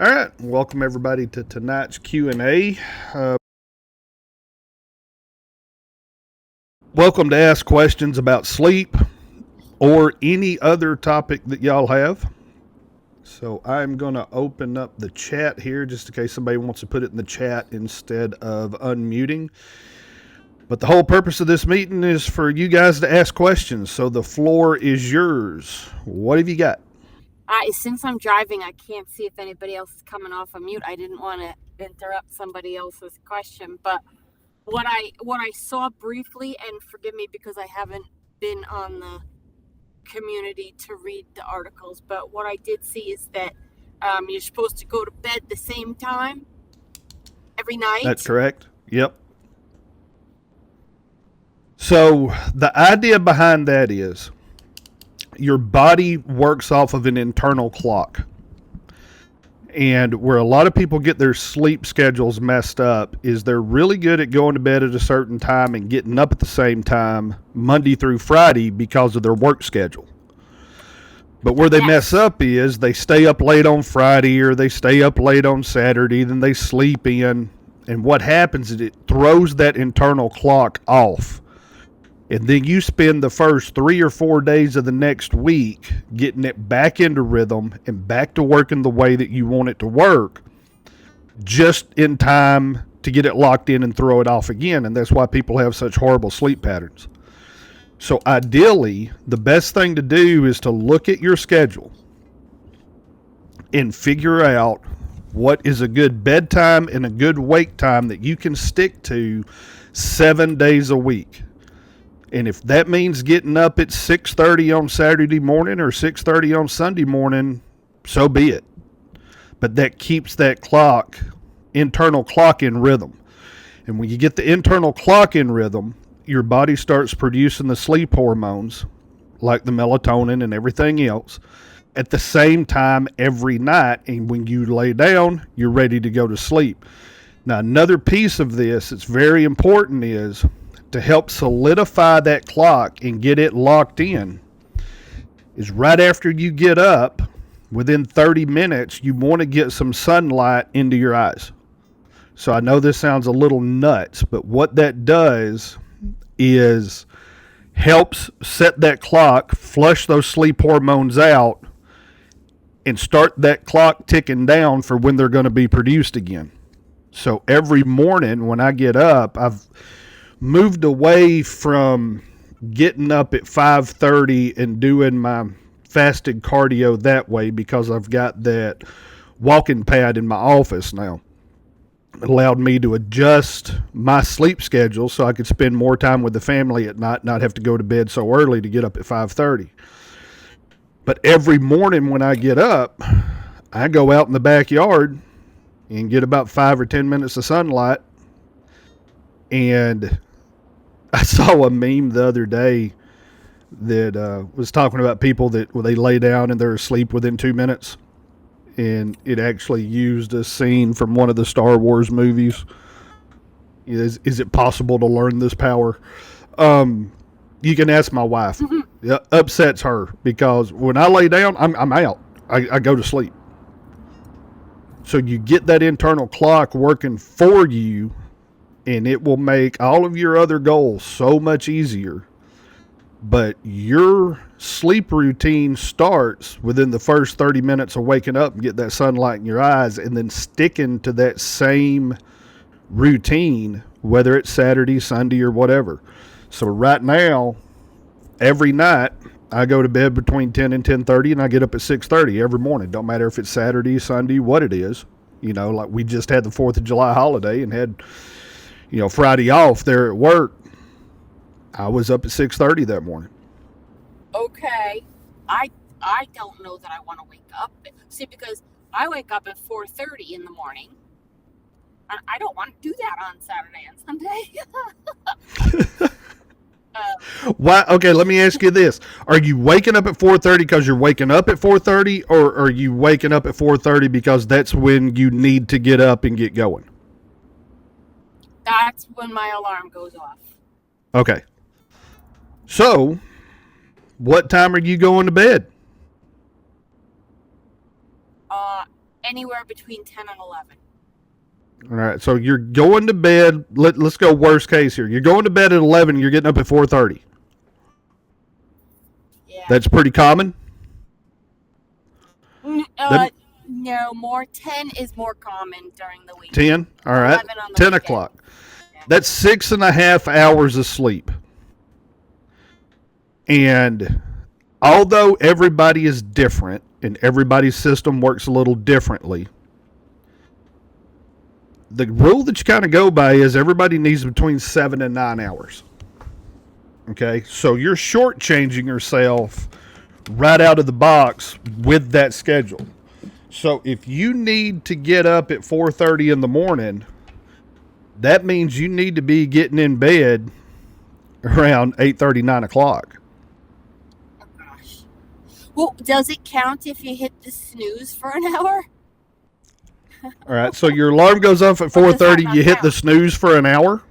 All right, welcome everybody to tonight's Q&A. Welcome to ask questions about sleep or any other topic that y'all have. So I'm going to open up the chat here just in case somebody wants to put it in the chat instead of unmuting. But the whole purpose of this meeting is for you guys to ask questions. So the floor is yours. What have you got? Since I'm driving, I can't see if anybody else is coming off of mute. I didn't want to interrupt somebody else's question, but what I saw briefly, and forgive me because I haven't been on the community to read the articles, but what I did see is that you're supposed to go to bed the same time every That's night. correct. Yep. So the idea behind that is your body works off of an internal clock. And where a lot of people get their sleep schedules messed up is they're really good at going to bed at a certain time and getting up at the same time Monday through Friday because of their work schedule. But where they mess up is they stay up late on Friday or they stay up late on Saturday, then they sleep in. And what happens is it throws that internal clock off. And then you spend the first 3 or 4 days of the next week getting it back into rhythm and back to working the way that you want it to work just in time to get it locked in and throw it off again. And that's why people have such horrible sleep patterns. So ideally, the best thing to do is to look at your schedule and figure out what is a good bedtime and a good wake time that you can stick to 7 days a week. And if that means getting up at 6:30 on Saturday morning or 6:30 on Sunday morning, so be it. But that keeps that internal clock in rhythm. And when you get the internal clock in rhythm, your body starts producing the sleep hormones like the melatonin and everything else at the same time every night. And when you lay down, you're ready to go to sleep. Now, another piece of this that's very important is to help solidify that clock and get it locked in is right after you get up, within 30 minutes, you want to get some sunlight into your eyes. So I know this sounds a little nuts, but what that does is helps set that clock, flush those sleep hormones out, and start that clock ticking down for when they're going to be produced again. So every morning when I get up, I've moved away from getting up at 5:30 and doing my fasted cardio that way because I've got that walking pad in my office now. It allowed me to adjust my sleep schedule so I could spend more time with the family at night, not have to go to bed so early to get up at 5:30. But every morning when I get up, I go out in the backyard and get about 5 or 10 minutes of sunlight. And I saw a meme the other day that was talking about people that they lay down and they're asleep within 2 minutes. And it actually used a scene from one of the Star Wars movies. Is it possible to learn this power? You can ask my wife. It upsets her because when I lay down, I'm out. I go to sleep. So you get that internal clock working for you, and it will make all of your other goals so much easier. But your sleep routine starts within the first 30 minutes of waking up and get that sunlight in your eyes, and then sticking to that same routine, whether it's Saturday, Sunday, or whatever. So right now, every night, I go to bed between 10 and 10:30, and I get up at 6:30 every morning. Don't matter if it's Saturday, Sunday, what it is. Like we just had the 4th of July holiday and had, Friday off there at work. I was up at 6:30 that morning. Okay, I don't know that I want to wake up. See, because I wake up at 4:30 in the morning. And I don't want to do that on Saturday and Sunday. Why? Okay, let me ask you this: are you waking up at 4:30 because you're waking up at 4:30, or are you waking up at 4:30 because that's when you need to get up and get going? That's when my alarm goes off. Okay. So, what time are you going to bed? Anywhere between 10 and 11. All right, so you're going to bed. Let's go worst case here. You're going to bed at 11. You're getting up at 4:30. Yeah. That's pretty common. No, more 10 is more common during the week. 10. All right, 10 o'clock. Yeah. That's 6.5 hours of sleep. And although everybody is different and everybody's system works a little differently, the rule that you kind of go by is everybody needs between 7 and 9 hours. Okay, so you're shortchanging yourself right out of the box with that schedule. So if you need to get up at 4:30 in the morning, that means you need to be getting in bed around 8:30, 9 o'clock. Oh, gosh. Well, does it count if you hit the snooze for an hour? All right, so your alarm goes off at 4:30. You hit the snooze for an hour?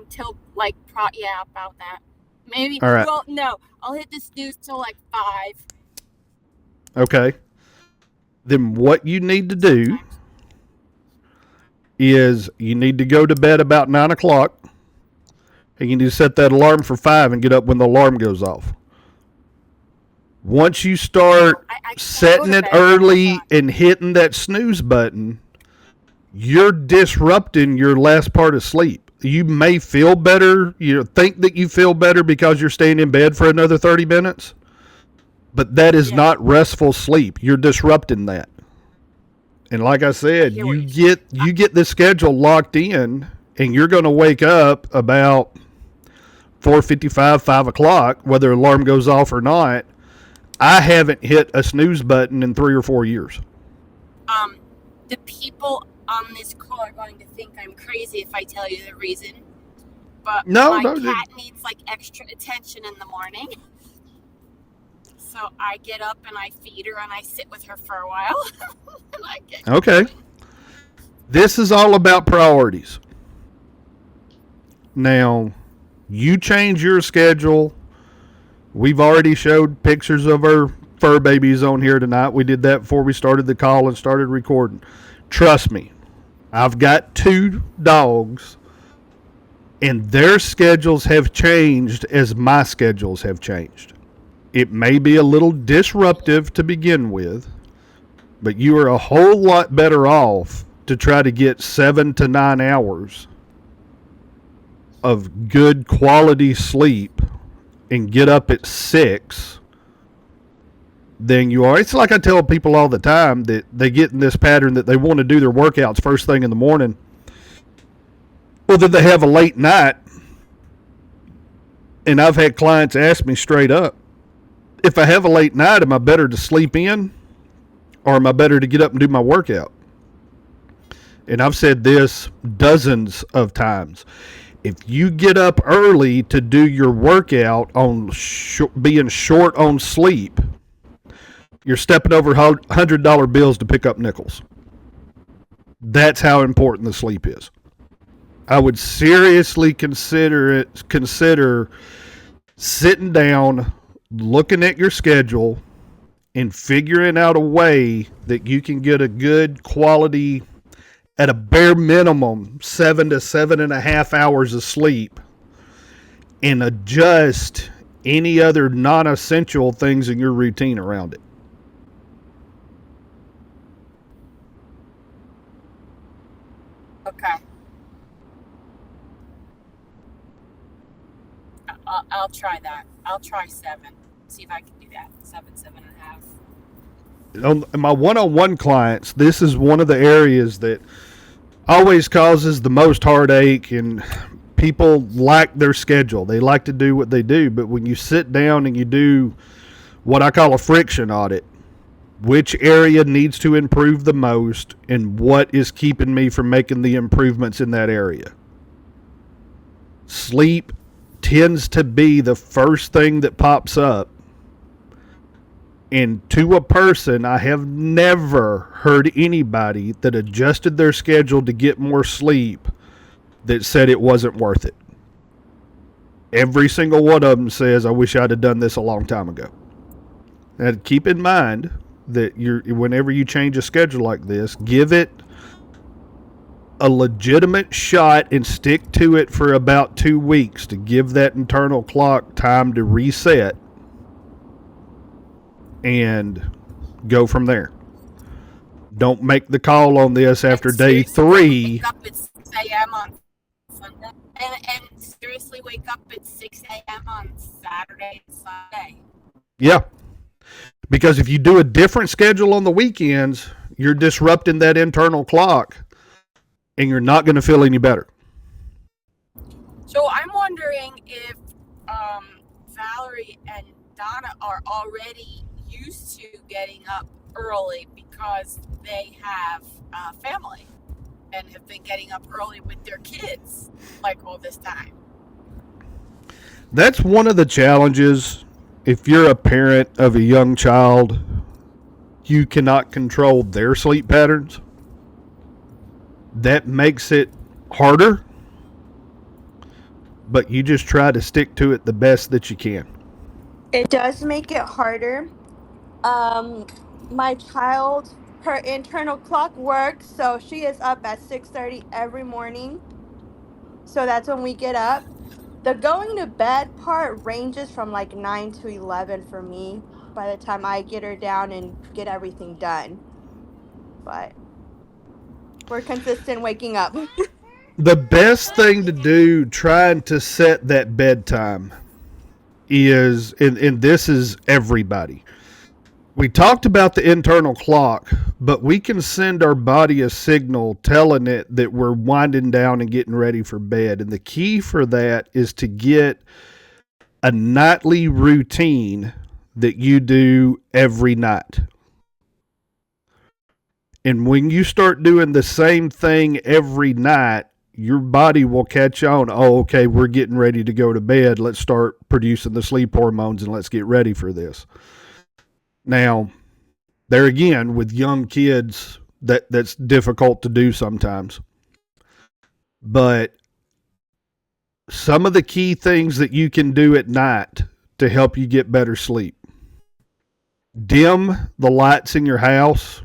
Till, like, yeah, about that. Maybe. All right. Well, no, I'll hit the snooze till, like, 5. Okay. Then what you need to do is you need to go to bed about 9 o'clock. And you need to set that alarm for 5 and get up when the alarm goes off. Once you start setting it early and hitting that snooze button, you're disrupting your last part of sleep. You may feel better. You think that you feel better because you're staying in bed for another 30 minutes. But that is not restful sleep. You're disrupting that. And like I said, you get the schedule locked in, and you're going to wake up about 4:55, 5 o'clock, whether alarm goes off or not. I haven't hit a snooze button in 3 or 4 years. The people on this call are going to think I'm crazy if I tell you the reason. But my cat needs, like, extra attention in the morning. So I get up and I feed her and I sit with her for a while. Okay. This is all about priorities. Now, you change your schedule. We've already showed pictures of our fur babies on here tonight. We did that before we started the call and started recording. Trust me, I've got 2 dogs, and their schedules have changed as my schedules have changed. It may be a little disruptive to begin with, but you are a whole lot better off to try to get 7 to 9 hours of good quality sleep and get up at 6 than you are. It's like I tell people all the time that they get in this pattern that they want to do their workouts first thing in the morning. Well, then they have a late night. And I've had clients ask me straight up, if I have a late night, am I better to sleep in or am I better to get up and do my workout? And I've said this dozens of times. If you get up early to do your workout on being short on sleep, you're stepping over $100 bills to pick up nickels. That's how important the sleep is. I would seriously consider sitting down, looking at your schedule, and figuring out a way that you can get a good quality, at a bare minimum, 7 to 7.5 hours of sleep, and adjust any other non-essential things in your routine around it. Okay. I'll try that. I'll try 7. See if I can do that. 7.5. On my one-on-one clients, this is one of the areas that always causes the most heartache, and people like their schedule. They like to do what they do, but when you sit down and you do what I call a friction audit, which area needs to improve the most and what is keeping me from making the improvements in that area? Sleep tends to be the first thing that pops up. And to a person, I have never heard anybody that adjusted their schedule to get more sleep that said it wasn't worth it. Every single one of them says, I wish I'd have done this a long time ago. And keep in mind, that whenever you change a schedule like this, give it a legitimate shot and stick to it for about 2 weeks to give that internal clock time to reset and go from there. Don't make the call on this after day 3. Wake up at 6 a.m. on Sunday. And seriously wake up at 6 a.m. on Saturday and Sunday. Yeah. Because if you do a different schedule on the weekends, you're disrupting that internal clock and you're not going to feel any better. So I'm wondering if Valerie and Donna are already used to getting up early because they have a family and have been getting up early with their kids like all this time. That's one of the challenges. If you're a parent of a young child, you cannot control their sleep patterns. That makes it harder, but you just try to stick to it the best that you can. It does make it harder. My child, her internal clock works, so she is up at 6:30 every morning. So that's when we get up. The going to bed part ranges from like 9 to 11 for me by the time I get her down and get everything done. But we're consistent waking up. The best thing to do trying to set that bedtime is, and this is everybody. We talked about the internal clock, but we can send our body a signal telling it that we're winding down and getting ready for bed. And the key for that is to get a nightly routine that you do every night. And when you start doing the same thing every night, your body will catch on. Oh, okay, we're getting ready to go to bed. Let's start producing the sleep hormones and let's get ready for this. Now, there again, with young kids, that's difficult to do sometimes. But some of the key things that you can do at night to help you get better sleep. Dim the lights in your house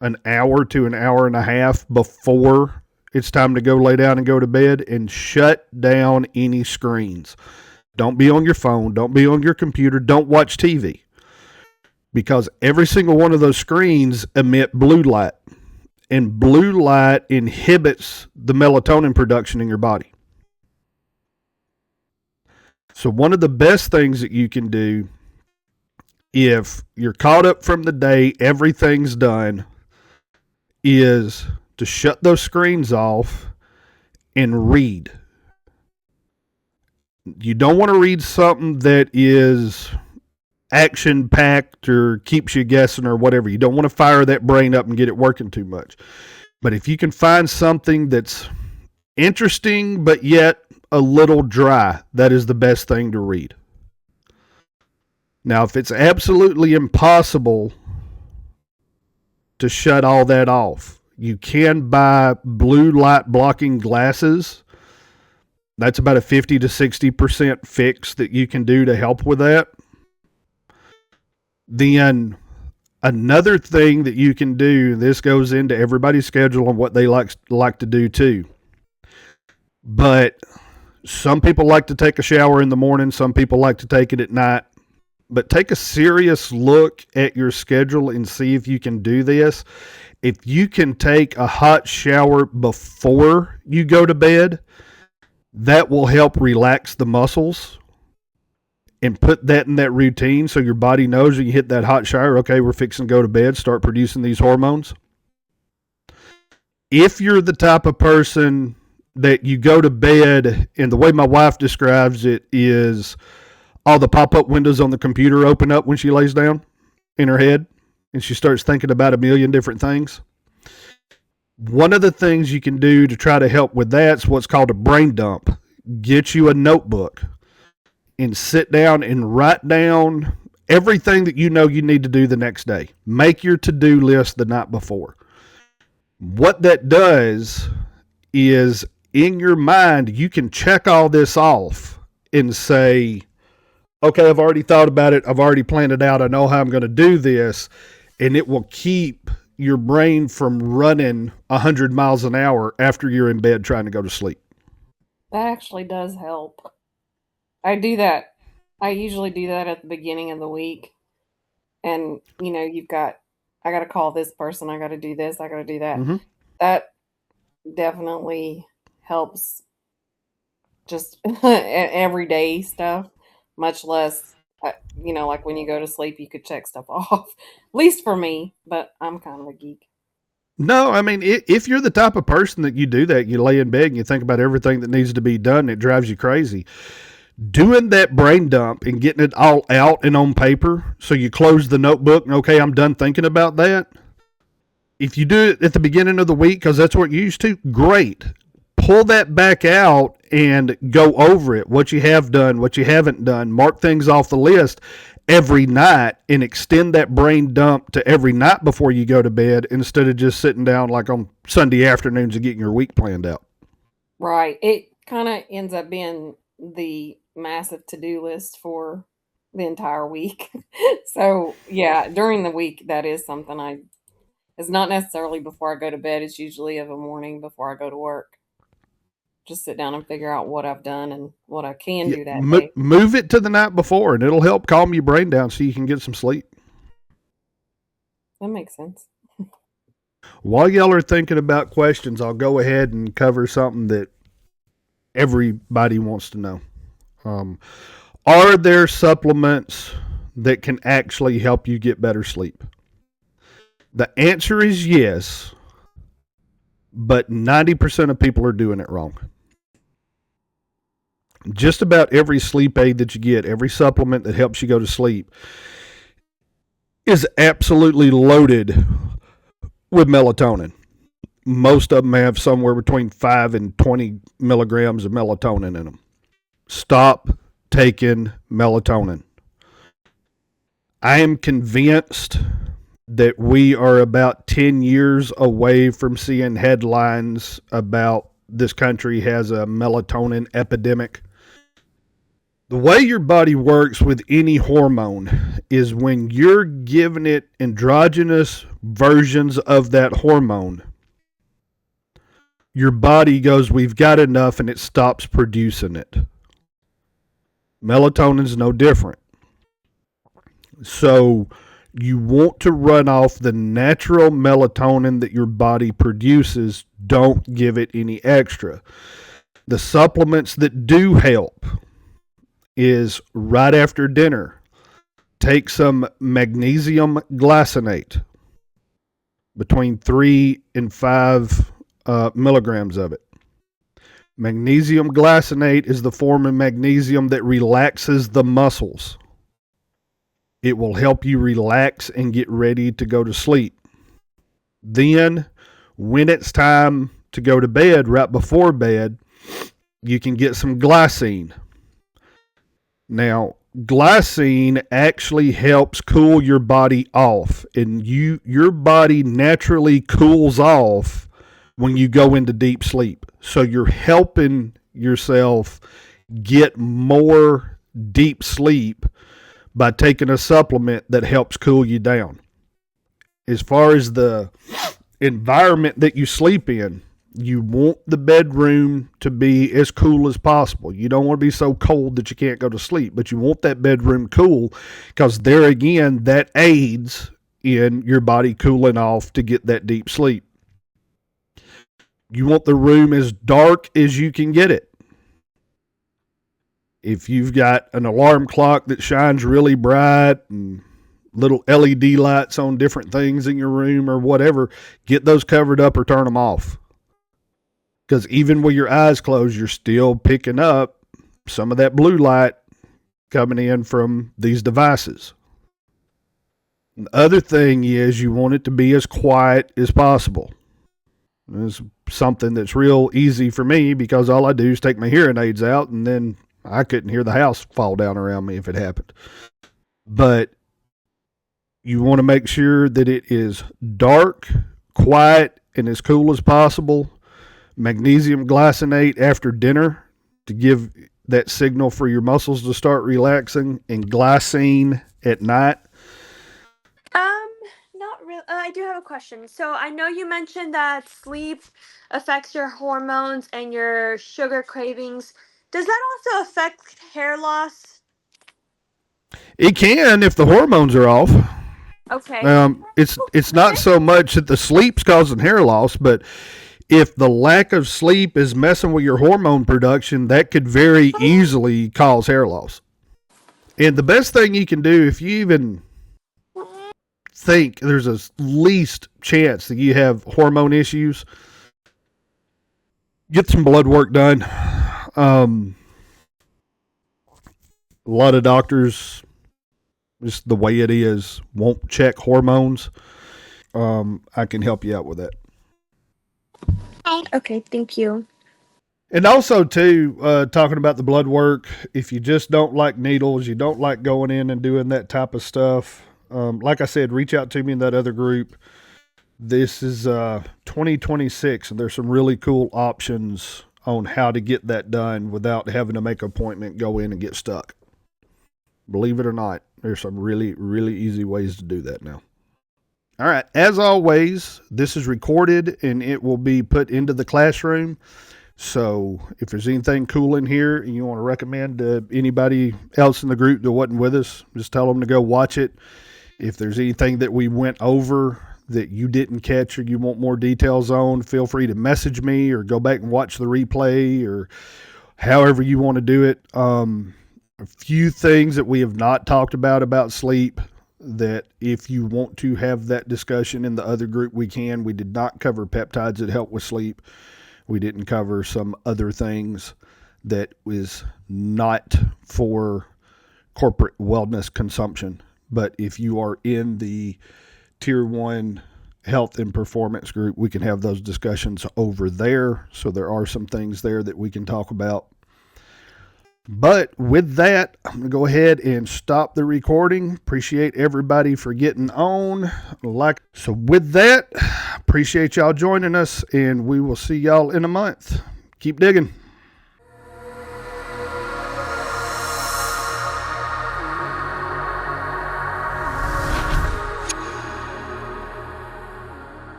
an hour to an hour and a half before it's time to go lay down and go to bed, and shut down any screens. Don't be on your phone. Don't be on your computer. Don't watch TV. Because every single one of those screens emit blue light. And blue light inhibits the melatonin production in your body. So one of the best things that you can do, if you're caught up from the day, everything's done, is to shut those screens off and read. You don't want to read something that is action-packed or keeps you guessing or whatever. You don't want to fire that brain up and get it working too much. But if you can find something that's interesting but yet a little dry, that is the best thing to read. Now, if it's absolutely impossible to shut all that off, you can buy blue light blocking glasses. That's about a 50 to 60% fix that you can do to help with that. Then another thing that you can do, this goes into everybody's schedule and what they like to do too. But some people like to take a shower in the morning. Some people like to take it at night. But take a serious look at your schedule and see if you can do this. If you can take a hot shower before you go to bed, that will help relax the muscles and put that in that routine so your body knows when you hit that hot shower, okay, we're fixing to go to bed, start producing these hormones. If you're the type of person that you go to bed, and the way my wife describes it is all the pop-up windows on the computer open up when she lays down in her head, and she starts thinking about a million different things. One of the things you can do to try to help with that is what's called a brain dump. Get you a notebook and sit down and write down everything that you know you need to do the next day. Make your to-do list the night before. What that does is, in your mind, you can check all this off and say, okay, I've already thought about it. I've already planned it out. I know how I'm going to do this. And it will keep your brain from running 100 miles an hour after you're in bed trying to go to sleep. That actually does help. I do that. I usually do that at the beginning of the week. And, I got to call this person. I got to do this. I got to do that. Mm-hmm. That definitely helps just everyday stuff, much less, like when you go to sleep, you could check stuff off. At least for me, but I'm kind of a geek. No, I mean, if you're the type of person that you do that, you lay in bed and you think about everything that needs to be done, it drives you crazy. Doing that brain dump and getting it all out and on paper, so you close the notebook and, okay, I'm done thinking about that. If you do it at the beginning of the week, because that's what you're used to, great. Pull that back out and go over it, what you have done, what you haven't done, mark things off the list every night and extend that brain dump to every night before you go to bed instead of just sitting down like on Sunday afternoons and getting your week planned out. Right. It kind of ends up being the massive to-do list for the entire week. So, yeah, during the week, that is something it's not necessarily before I go to bed. It's usually of a morning before I go to work. Just sit down and figure out what I've done and what I can do that day. Move it to the night before, and it'll help calm your brain down so you can get some sleep. That makes sense. While y'all are thinking about questions, I'll go ahead and cover something that everybody wants to know. Are there supplements that can actually help you get better sleep? The answer is yes, but 90% of people are doing it wrong. Just about every sleep aid that you get, every supplement that helps you go to sleep, is absolutely loaded with melatonin. Most of them have somewhere between 5 and 20 milligrams of melatonin in them. Stop taking melatonin. I am convinced that we are about 10 years away from seeing headlines about this country has a melatonin epidemic. The way your body works with any hormone is when you're giving it androgynous versions of that hormone, your body goes, we've got enough, and it stops producing it. Melatonin's no different. So you want to run off the natural melatonin that your body produces. Don't give it any extra. The supplements that do help is right after dinner, take some magnesium glycinate, between 3 and 5 milligrams of it. Magnesium glycinate is the form of magnesium that relaxes the muscles. It will help you relax and get ready to go to sleep. Then, when it's time to go to bed, right before bed, you can get some glycine. Now, glycine actually helps cool your body off, and your body naturally cools off when you go into deep sleep. So you're helping yourself get more deep sleep by taking a supplement that helps cool you down. As far as the environment that you sleep in, you want the bedroom to be as cool as possible. You don't want to be so cold that you can't go to sleep, but you want that bedroom cool because there again, that aids in your body cooling off to get that deep sleep. You want the room as dark as you can get it. If you've got an alarm clock that shines really bright and little LED lights on different things in your room or whatever, get those covered up or turn them off. Because even with your eyes closed, you're still picking up some of that blue light coming in from these devices. The other thing is you want it to be as quiet as possible. It's something that's real easy for me because all I do is take my hearing aids out and then I couldn't hear the house fall down around me if it happened. But you want to make sure that it is dark, quiet, and as cool as possible. Magnesium glycinate after dinner to give that signal for your muscles to start relaxing, and glycine at night? Not really. I do have a question. So I know you mentioned that sleep affects your hormones and your sugar cravings. Does that also affect hair loss? It can if the hormones are off. Okay. It's not so much that the sleep's causing hair loss, but if the lack of sleep is messing with your hormone production, that could very easily cause hair loss. And the best thing you can do, if you even think there's a least chance that you have hormone issues, get some blood work done. A lot of doctors, just the way it is, won't check hormones. I can help you out with that. Okay, thank you. And also, too, talking about the blood work, if you just don't like needles, you don't like going in and doing that type of stuff, like I said, reach out to me in that other group. This is 2026, and there's some really cool options on how to get that done without having to make an appointment, go in, and get stuck. Believe it or not, there's some really, really easy ways to do that now. All right. As always, this is recorded, and it will be put into the classroom. So if there's anything cool in here and you want to recommend to anybody else in the group that wasn't with us, just tell them to go watch it. If there's anything that we went over that you didn't catch or you want more details on, feel free to message me or go back and watch the replay or however you want to do it. A few things that we have not talked about sleep, that if you want to have that discussion in the other group, we can. We did not cover peptides that help with sleep. We didn't cover some other things that was not for corporate wellness consumption. But if you are in the Tier 1 health and performance group, we can have those discussions over there. So there are some things there that we can talk about. But with that, I'm going to go ahead and stop the recording. Appreciate everybody for getting on. So with that, appreciate y'all joining us, and we will see y'all in a month. Keep digging.